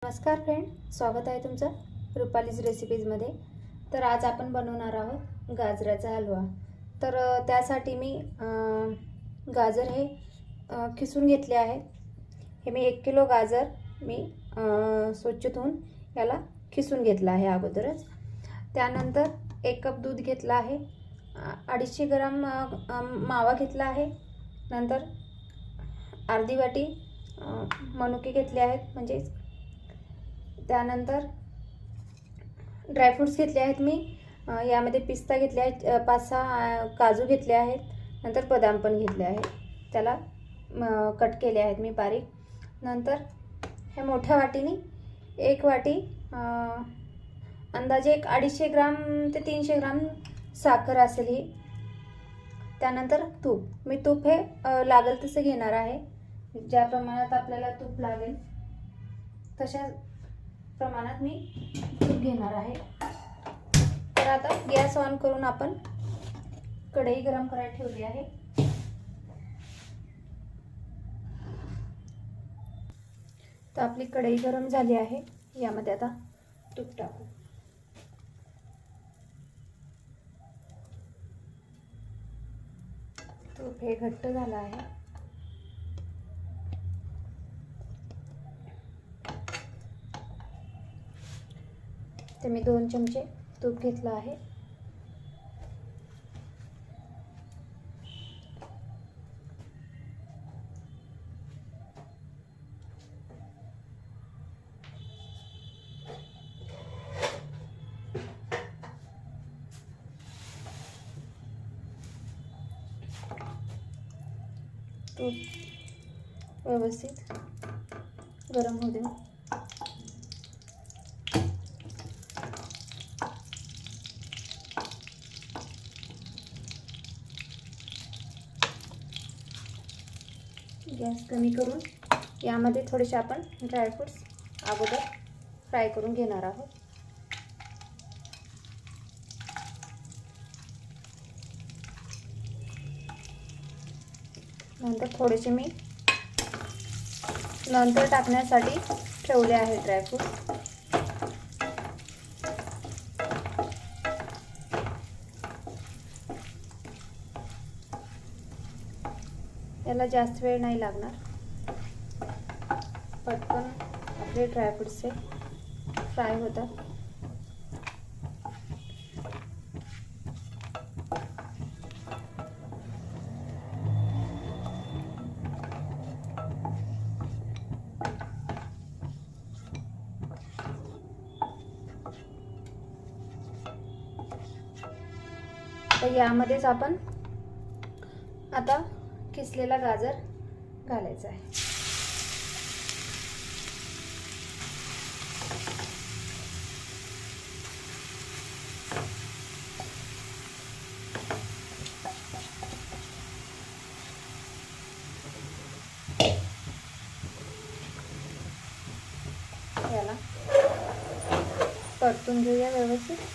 नमस्कार फ्रेंड, स्वागत आहे तुमचं रुपालीज रेसिपीजमध्ये। तर आज आपण बनवणार आहोत गाजराचा हलवा। तर त्यासाठी मी गाजर हे खिसून घेतले आहे। हे मी 1 किलो गाजर मी स्वच्छ धुवून याला खिसून घेतला आहे अगोदरच। त्यानंतर 1 कप दूध घेतला आहे, 250 ग्राम मावा घेतला आहे, नंतर अर्धी वाटी मनुके घेतले आहेत, म्हणजे त्यानंतर ड्रायफ्रूट्स घेतले आहेत मी। यामध्ये पिस्ता घेतले आहेत, 5-6 काजू घेतले आहेत, नंतर बदाम पण घेतले आहेत, त्याला कट केले आहेत मी बारीक। नंतर हे मोठ्या वाटीने 1 वाटी अंदाजे 250 ग्राम ते 300 ग्राम साखर असेल ही। त्यानंतर मी तूप हे लागेल तसे घेणार आहे, ज्या प्रमाणात आपल्याला तूप लागेल तशा प्रमाणात मी तूप घेणार आहे। तर आता गॅस ऑन करून आपण कढई गरम करायला ठेवली आहे। तर आपली कढई गरम झाली आहे, यामध्ये आता तूप टाकू। तूप हे घट्ट झालं आहे। ते मी 2 चमचे तूप घेतलं आहे। तूप व्यवस्थित गरम होऊ देऊ। गॅस कमी करून यामध्ये थोडेसे आपण ड्रायफ्रूट्स अगोदर फ्राय करून घेणार आहोत। नंतर थोडेसे मी नंतर टाकण्यासाठी ठेवले आहे ड्रायफ्रूट्स। याला जास्त वेळ नाही लागणार, पटकन आपले ड्रायफ्रूट्स फ्राय होतात। तर यामध्येच आपण आता किसलेला गाजर घालायचा आहे। याला परतून घेऊया व्यवस्थित।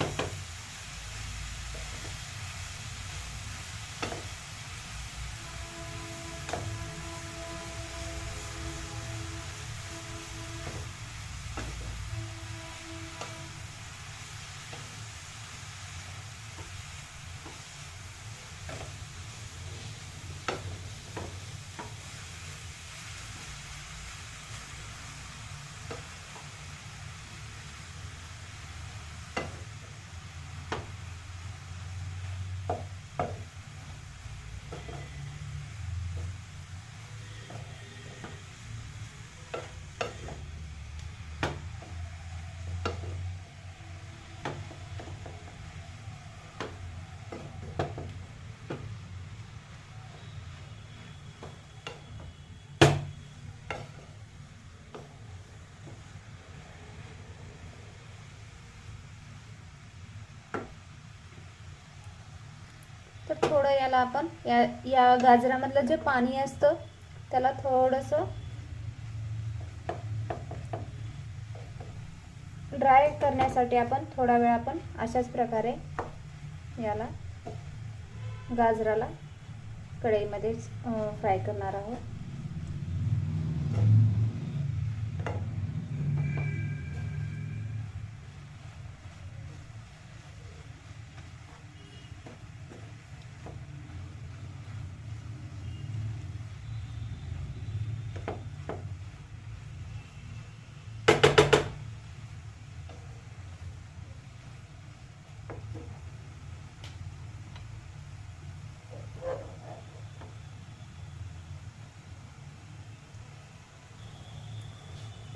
तर थोडं याला आपण या गाजरामधलं जे पाणी असतं त्याला थोडंसं ड्राय करण्यासाठी आपण थोडा वेळ आपण अशाच प्रकारे याला गाजराला कढईमध्येच फ्राय करणार आहोत।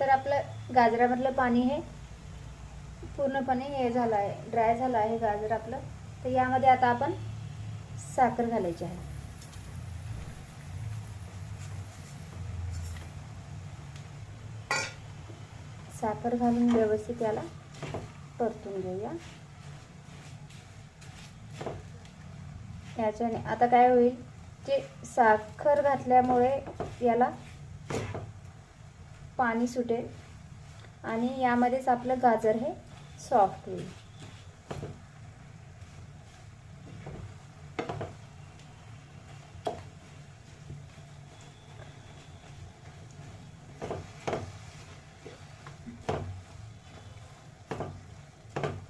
तर आपलं गाजरामधलं पाणी हे पूर्णपणे हे झालं आहे, ड्राय झालं आहे गाजर आपलं. तर यामध्ये आता आपण साखर घालायची आहे. साखर घालून व्यवस्थित याला परतून घेऊया. याच्याने आता काय होईल, जे साखर घातल्यामुळे याला पाणी सुटेल आणि यामध्येच आपलं गाजर हे सॉफ्ट होईल.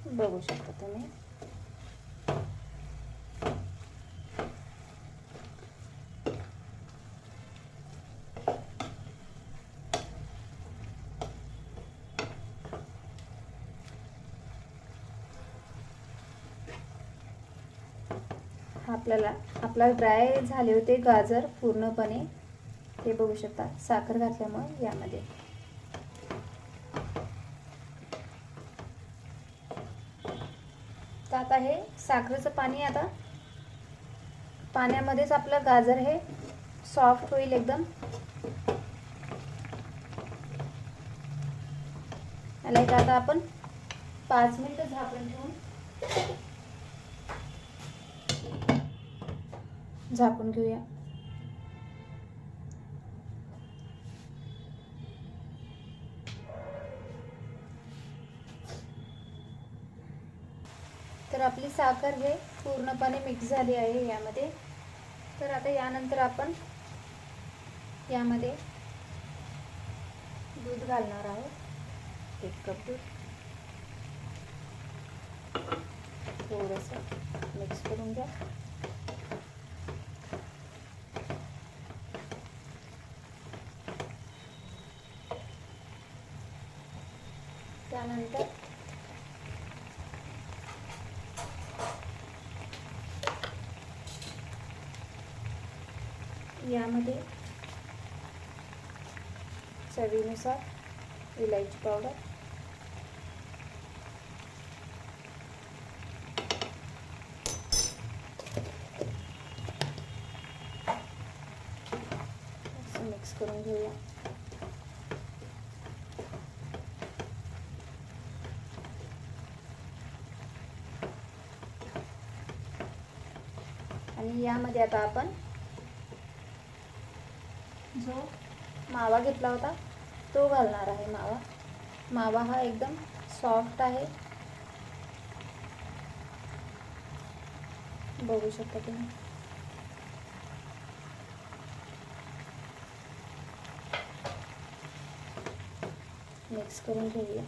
बघू शकता तुम्ही. आपला ड्राय झाले होते गाजर पूर्णपणे, हे बघू शकता साखर घातल्यामुळे यामध्ये. तर आता हे साखरेचं पाणी, आता पाण्यामध्येच आपलं गाजर हे सॉफ्ट होईल एकदम. याला एक आता आपण 5 मिनिटं झाकून ठेवून झाकून घेऊया. तर आपली साखर हे पूर्णपणे मिक्स झाली आहे यामध्ये. तर आता यानंतर आपण यामध्ये दूध घालणार आहोत. 1 कप दूध थोडंसं मिक्स करून घ्या. त्यानंतर यामध्ये चवीनुसार इलायची पावडर, मिक्स करून घेऊया. आणि यामध्ये आता आपण जो मावा घेतला होता तो घालणार आहे. मावा हा एकदम सॉफ्ट आहे, बघू शकता तुम्ही. मिक्स करून घेऊया.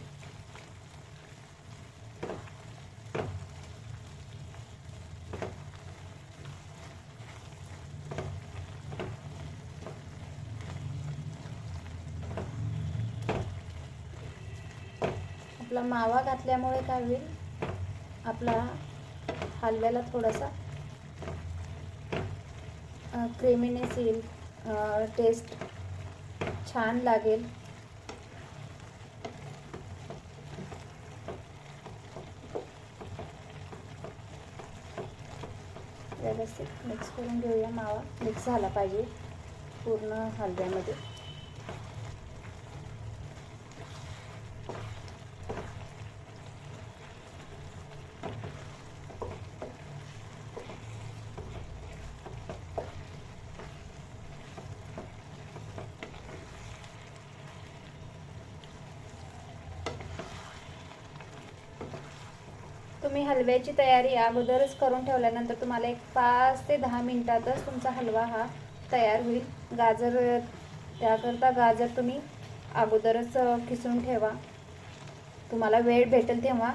आपला मावा घातल्यामुळे काय होईल, आपला हलव्याला थोडासा क्रीमीनेस येईल, टेस्ट छान लागेल. व्यवस्थित मिक्स करून घेऊया. मावा मिक्स झाला पाहिजे पूर्ण हलव्यामध्ये. तुम्ही हलव्याची तयारी अगोदरच करून ठेवल्यानंतर तुम्हाला एक 5 ते 10 मिनिटातच तुमचा हलवा हा तयार होईल. त्याकरता गाजर तुम्ही अगोदरच किसून ठेवा. तुम्हाला वेळ भेटेल तेव्हा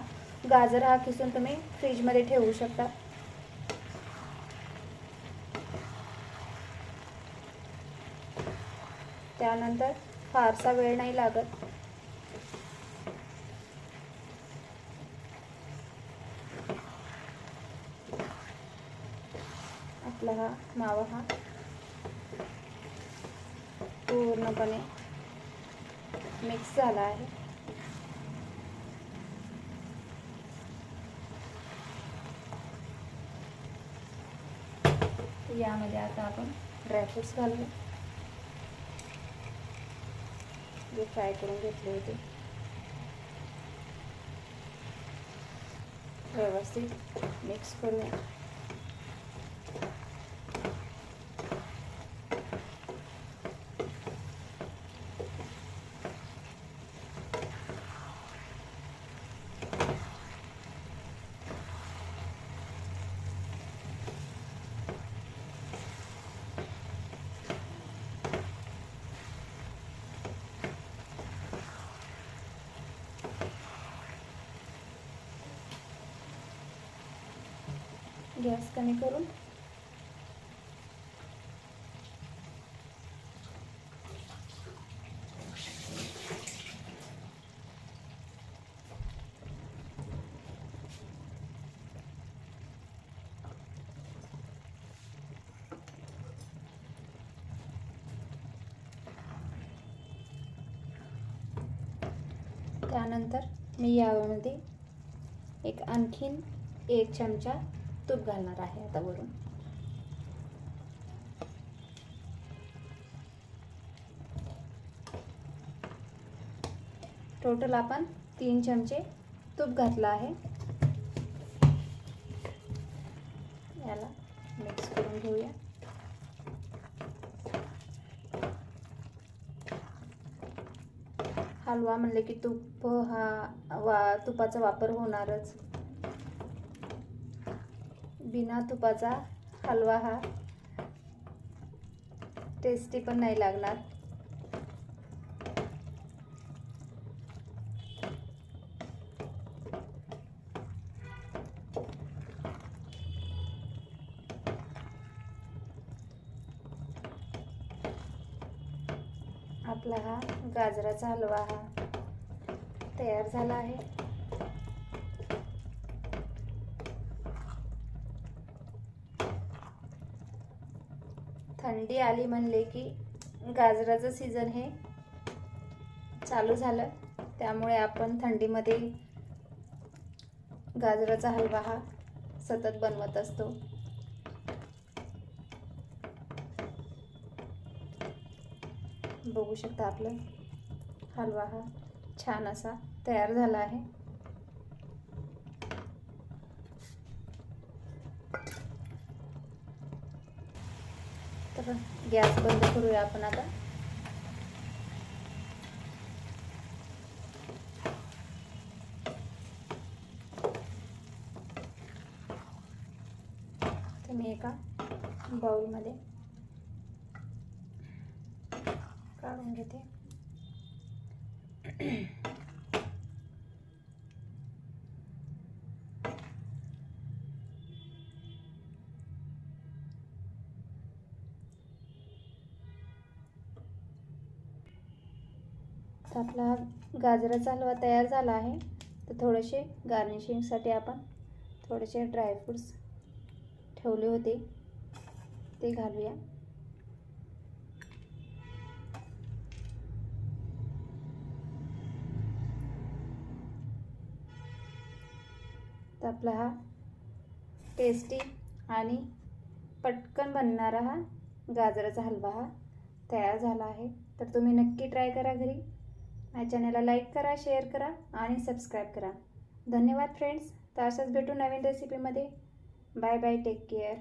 गाजर हा किसून तुम्ही फ्रीजमध्ये ठेवू शकता. त्यानंतर फारसा वेळ नाही लागत. आपला हा मावा हा पूर्णपणे मिक्स झाला आहे. यामध्ये आता आपण ड्रायफ्रूट्स घालू, जे फ्राय करून घेतले होते. व्यवस्थित मिक्स करूया. गॅस कमी करून त्यानंतर मी यामध्ये आणखीन 1 चमचा तूप घालणार आहे आता वरून. टोटल आपण 3 चमचे तूप घातलं आहे. याला मिक्स करून घेऊया. हलवा म्हणले की तुपाचा वापर होणारच. बिना तुपाचा हलवा हा टेस्टी पण नाही लागणार. आपला हा गाजराचा हलवा हा तयार झाला आहे. थंडी आली म्हणले की गाजराचं सीझन हे चालू झालं. त्यामुळे आपण थंडीमध्ये गाजराचा हलवा हा सतत बनवत असतो. बघू शकता आपला हलवा हा छान असा तयार झाला आहे. तर गॅस बंद करूया आपण आता. तर मी एका बाउलमध्ये काढून घेते. तर आपला गाजराचा हलवा तयार झाला आहे. तर थोडेसे गार्निशिंगसाठी आपण थोडेसे ड्रायफ्रूट्स ठेवले होते ते घालूया. तर आपला हा टेस्टी आणि पटकन बनणारा हा गाजराचा हलवा हा तयार झाला आहे. तर तुम्ही नक्की ट्राय करा घरी. माझ्या चॅनलला लाईक करा, शेअर करा आणि सबस्क्राईब करा. धन्यवाद फ्रेंड्स. तर अशाच भेटू नवीन रेसिपीमध्ये. Bye bye. Take care.